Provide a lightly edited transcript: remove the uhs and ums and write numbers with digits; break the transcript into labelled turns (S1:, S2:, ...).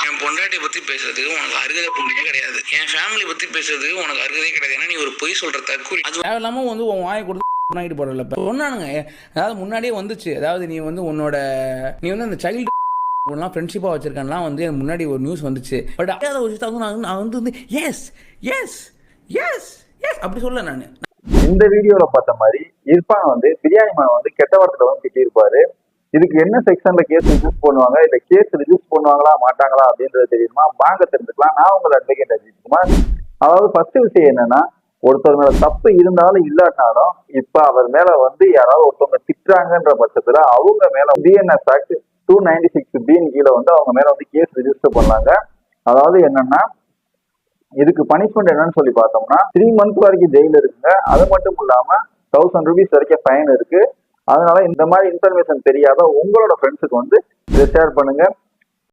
S1: என் பொண்டாட்டியை பத்தி பேசுறதுக்கு உனக்கு அருகதை புண்ணியே கிடையாது. என் ஃபேமிலி பத்தி பேசுறதுக்கு உனக்கு அருகதே கிடையாது. ஏன்னா நீ ஒரு பொய் சொல்ற தற்கூரி. அது
S2: தேவையில்லாம வந்து உன் வாயை கொடுத்து பண்ணிட்டு போறல சொன்னானுங்க. அதாவது முன்னாடியே வந்துச்சு. அதாவது நீ வந்து அந்த சைல்டு ஃப்ரெண்ட்ஷிப்பா வச்சிருக்கான்லாம் வந்து முன்னாடி ஒரு நியூஸ் வந்துச்சு. பட் அதே விஷயத்த நான் வந்து எஸ் எஸ் எஸ் எஸ் அப்படி சொல்ல நான்
S3: இந்த வீடியோல பார்த்த மாதிரி இர்ஃபான் வந்து பிரியாணி மேன் வந்து கெட்ட வார்த்தையில வந்து திட்டியிருப்பாரு. இதுக்கு என்ன செக்ஷன்ல கேஸ் ரிஜிஸ்டர் பண்ணுவாங்க, இல்ல கேஸ் ரிஜிஸ்டர் பண்ணுவாங்களா மாட்டாங்களா அப்படின்றது தெரியுமா? வாங்க தெரிஞ்சுக்கலாம். நான் உங்களை அட்வொகேட் அஜித்குமார். அதாவது ஃபர்ஸ்ட் விஷயம் என்னன்னா, ஒருத்தர் மேல தப்பு இருந்தாலும் இல்லாட்டாலும் இப்ப அவர் மேல வந்து யாராவது ஒருத்தவங்க திட்டுறாங்கன்ற பட்சத்துல அவங்க மேல பிஎன்எஸ் ஆக்ட் 296B கீழே வந்து அவங்க மேல வந்து கேஸ் ரிஜிஸ்டர் பண்ணாங்க. அதாவது என்னன்னா, இதுக்கு பனிஷ்மெண்ட் என்னன்னு சொல்லி பார்த்தோம்னா 3 months வரைக்கும் ஜெயில இருக்குங்க. அது மட்டும் இல்லாம 1000 rupees வரைக்கும் ஃபைன் இருக்கு. அதனால இந்த மாதிரி இன்ஃபர்மேஷன் தெரியாத உங்களோட ஃப்ரெண்ட்ஸுக்கு வந்து இதை ஷேர் பண்ணுங்க.